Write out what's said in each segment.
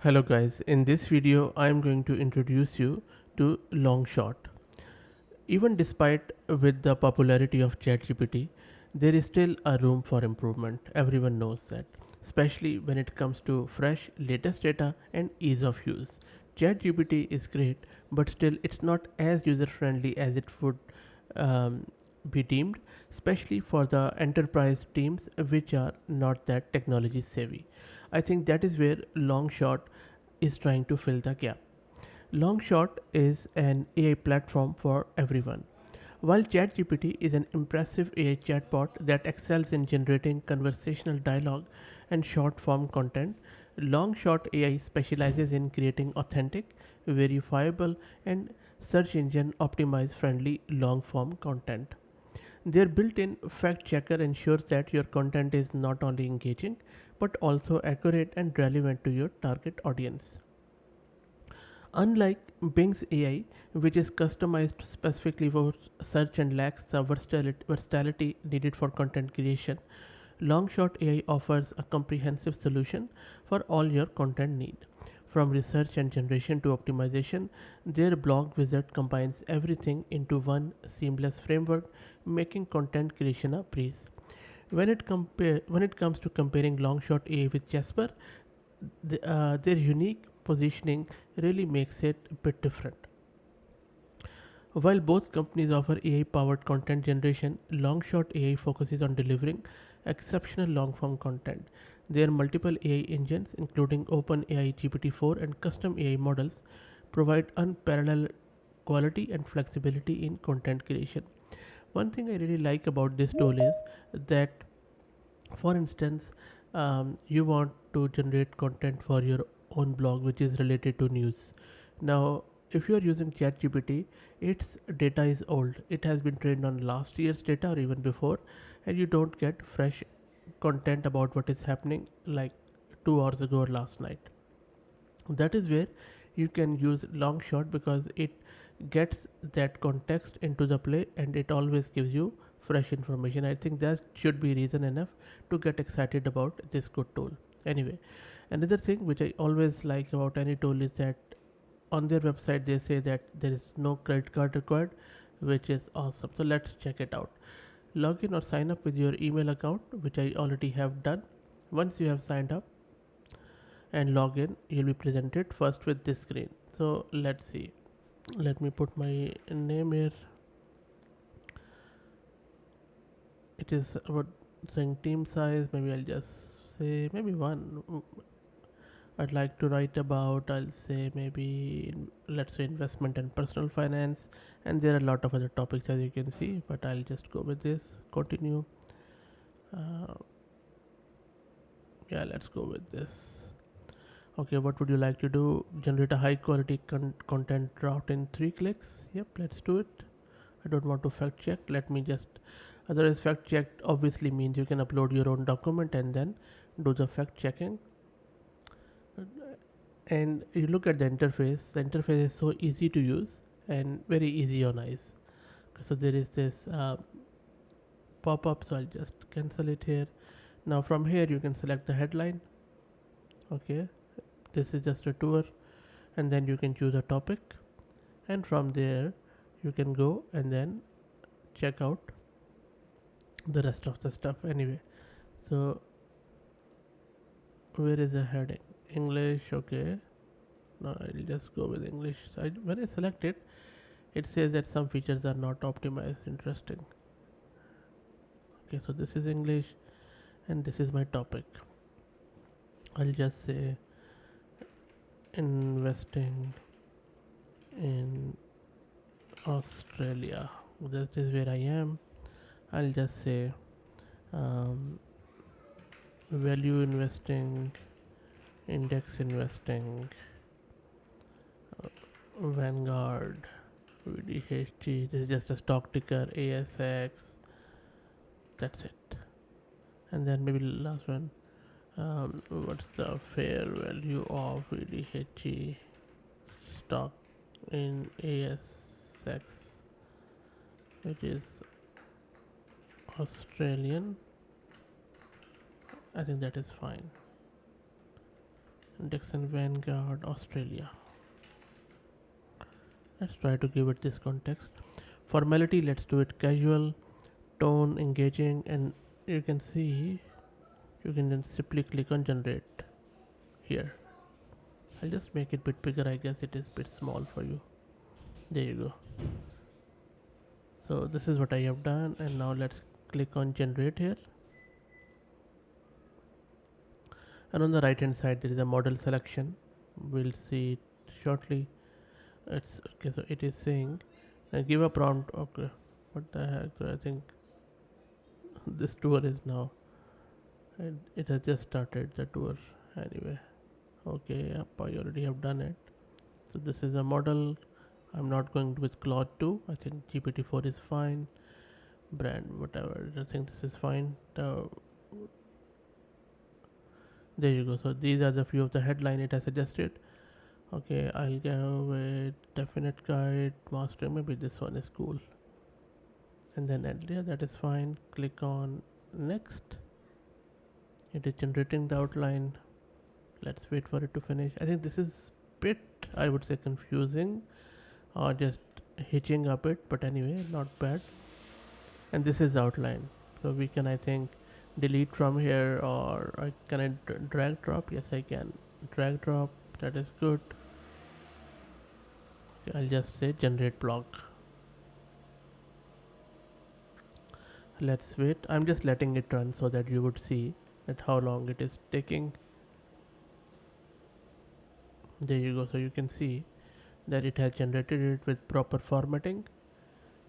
Hello guys, in this video I am going to introduce you to Longshot. Even despite with the popularity of ChatGPT, there is still a room for improvement. Everyone knows that, especially when it comes to fresh latest data and ease of use. ChatGPT is great, but still it's not as user friendly as it would um, be deemed, especially for the enterprise teams which are not that technology savvy. I think that is where Longshot is trying to fill the gap. Longshot is an AI platform for everyone. While ChatGPT is an impressive AI chatbot that excels in generating conversational dialogue and short form content, Longshot AI specializes in creating authentic, verifiable, and search engine optimized friendly long form content. Their built in fact checker ensures that your content is not only engaging but also accurate and relevant to your target audience. Unlike Bing's AI, which is customized specifically for search and lacks the versatility needed for content creation, Longshot AI offers a comprehensive solution for all your content need. From research and generation to optimization, their blog wizard combines everything into one seamless framework, making content creation a breeze. When it comes to comparing Longshot AI with Jasper, their unique positioning really makes it a bit different. While both companies offer AI powered content generation, Longshot AI focuses on delivering exceptional long form content. Their multiple AI engines, including OpenAI GPT-4 and custom AI models, provide unparalleled quality and flexibility in content creation. One thing I really like about this tool is that, for instance, you want to generate content for your own blog which is related to news. Now, if you are using ChatGPT, its data is old. It has been trained on last year's data or even before, and you don't get fresh content about what is happening like 2 hours ago or last night. That is where you can use Longshot because it gets that context into the play and it always gives you fresh information. I think that should be reason enough to get excited about this good tool. Anyway, another thing which I always like about any tool is that on their website they say that there is no credit card required, which is awesome. So let's check it out. Log in or sign up with your email account, which I already have done. Once you have signed up and log in, you'll be presented first with this screen. So let's see. Let me put my name here. It is about saying team size. Maybe I'll just say maybe one. I'd like to write about, I'll say maybe, let's say investment and personal finance. And there are a lot of other topics as you can see, but I'll just go with this. Continue. Uh, yeah, let's go with this. Okay, what would you like to do? Generate a high quality content draft in 3 clicks. Yep, let's do it. I don't want to fact check. Let me just. Otherwise, fact check obviously means you can upload your own document and then do the fact checking. And you look at the interface is so easy to use and very easy on eyes. So there is this pop up, so I'll just cancel it here. Now, from here, you can select the headline. Okay, this is just a tour, and then you can choose a topic, and from there, you can go and then check out the rest of the stuff. Anyway, so where is the heading? English, okay. Now I'll just go with English. So when I select it, it says that some features are not optimized. Interesting. Okay, so this is English and this is my topic. I'll just say investing in Australia. That is where I am. I'll just say um, value investing, index investing, Vanguard, VDHG. This is just a stock ticker, ASX. That's it. And then maybe last one. What's the fair value of VDHG stock in ASX, which is Australian? I think that is fine. Dixon Vanguard, Australia. Let's try to give it this context. Formality, let's do it casual, tone engaging, and you can see you can then simply click on generate here. I'll just make it a bit bigger. I guess it is a bit small for you. There you go. So this is what I have done, and now let's click on generate here. And on the right hand side there is a model selection. We'll see it shortly. It's okay. So it is saying give a prompt. Okay, what the heck? So I think this tour is now. It has just started the tour anyway. Okay, yep, I already have done it. So this is a model. I'm not going with Claude 2. I think GPT-4 is fine. Brand, whatever. I think this is fine. There you go. So these are the few of the headline it has suggested. Okay, I'll go with definite guide, master. Maybe this one is cool. And then yeah, that is fine. Click on next. It is generating the outline. Let's wait for it to finish. I think this is bit, I would say, confusing or just hitching a bit, but anyway, not bad. And this is outline. So we can, I think, delete from here, or can I drag drop? Yes, I can. Drag drop, that is good. Okay, I'll just say generate block. Let's wait. I'm just letting it run so that you would see that how long it is taking. There you go. So you can see that it has generated it with proper formatting.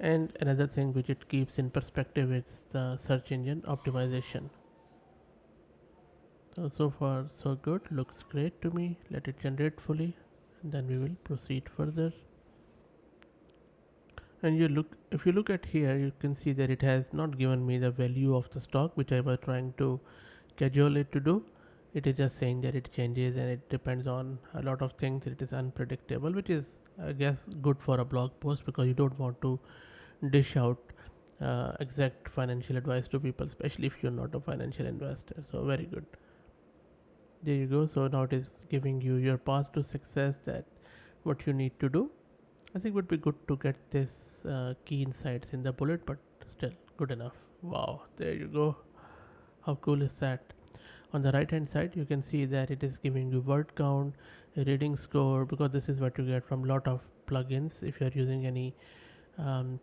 And another thing which it keeps in perspective is the search engine optimization. So far so good, looks great to me. Let it generate fully and then we will proceed further. And if you look at here, you can see that it has not given me the value of the stock which I was trying to cajole it to do. It is just saying that it changes and it depends on a lot of things. It is unpredictable, which is, I guess, good for a blog post because you don't want to dish out exact financial advice to people, especially if you're not a financial investor. So very good. There you go. So now it is giving you your path to success, that what you need to do. I think it would be good to get this key insights in the bullet, but still good enough. Wow, there you go. How cool is that? On the right hand side, you can see that it is giving you word count, reading score, because this is what you get from lot of plugins if you are using any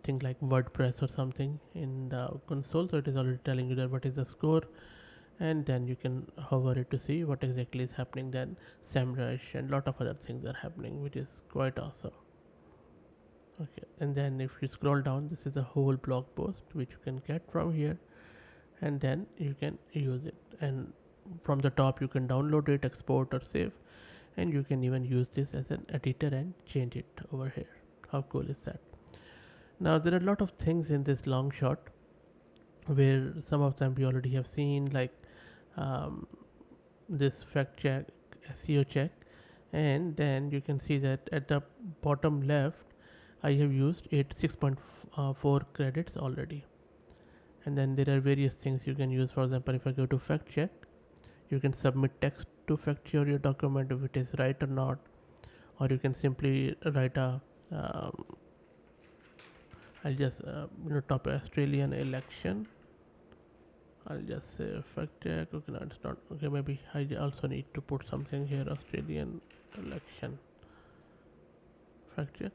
thing like WordPress or something in the console. So it is already telling you that what is the score, and then you can hover it to see what exactly is happening. Then SEMrush and lot of other things are happening, which is quite awesome. Okay, and then if you scroll down, this is a whole blog post which you can get from here, and then you can use it. And from the top, you can download it, export, or save, and you can even use this as an editor and change it over here. How cool is that? Now there are a lot of things in this Longshot where some of them we already have seen, like um, this fact check, SEO check, and then you can see that at the bottom left I have used 6.4 credits already. And then there are various things you can use. For example, if I go to fact check, you can submit text to fact check your document if it is right or not, or you can simply write a I'll just top Australian election. I'll just say fact check. Okay, no, it's not. Okay, maybe I also need to put something here. Australian election fact check.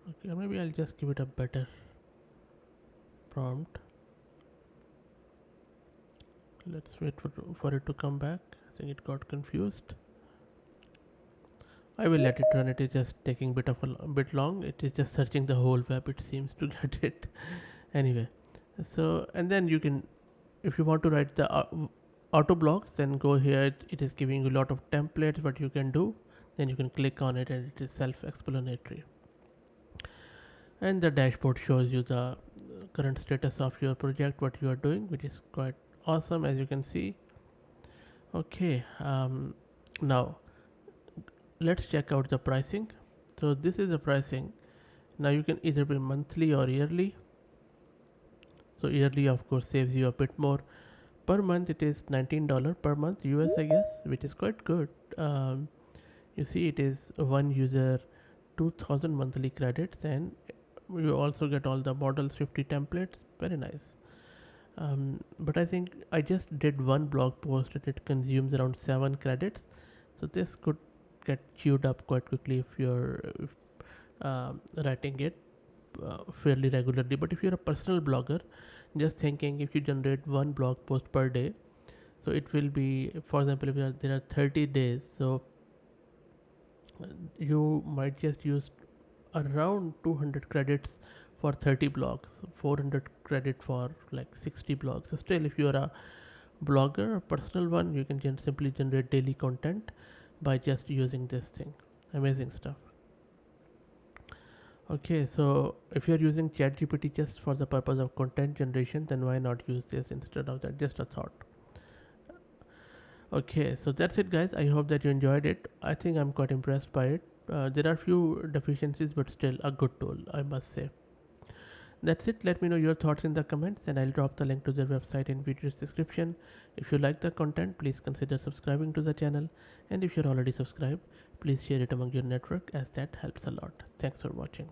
Okay, maybe I'll just give it a better prompt. Let's wait for it to come back. I think it got confused. I will let it run. It is just taking a bit long. It is just searching the whole web. It seems to get it anyway. So, and then you can, if you want to write the auto blocks, then go here. It is giving you a lot of templates what you can do. Then you can click on it, and it is self-explanatory. And the dashboard shows you the current status of your project, what you are doing, which is quite awesome, as you can see. Okay, now let's check out the pricing. So this is the pricing. Now you can either be monthly or yearly. So yearly of course saves you a bit more, per month it is $19 per month US, I guess, which is quite good. Um, you see, it is one user 2000 monthly credits, and you also get all the models 50 templates. Very nice. But I think I just did one blog post and it consumes around 7 credits, so this could get chewed up quite quickly if you're writing it fairly regularly. But if you're a personal blogger, just thinking, if you generate one blog post per day, so it will be, for example, if there are 30 days, so you might just use around 200 credits for 30 blogs, 400 credit for like 60 blogs. So still, if you're a blogger, a personal one, you can simply generate daily content by just using this thing. Amazing stuff. Okay, so if you're using ChatGPT just for the purpose of content generation, then why not use this instead of that? Just a thought. Okay, so that's it, guys. I hope that you enjoyed it. I think I'm quite impressed by it. There are few deficiencies, but still a good tool, I must say. That's it. Let me know your thoughts in the comments, and I'll drop the link to their website in video's description. If you like the content, please consider subscribing to the channel, and if you're already subscribed, please share it among your network, as that helps a lot. Thanks for watching.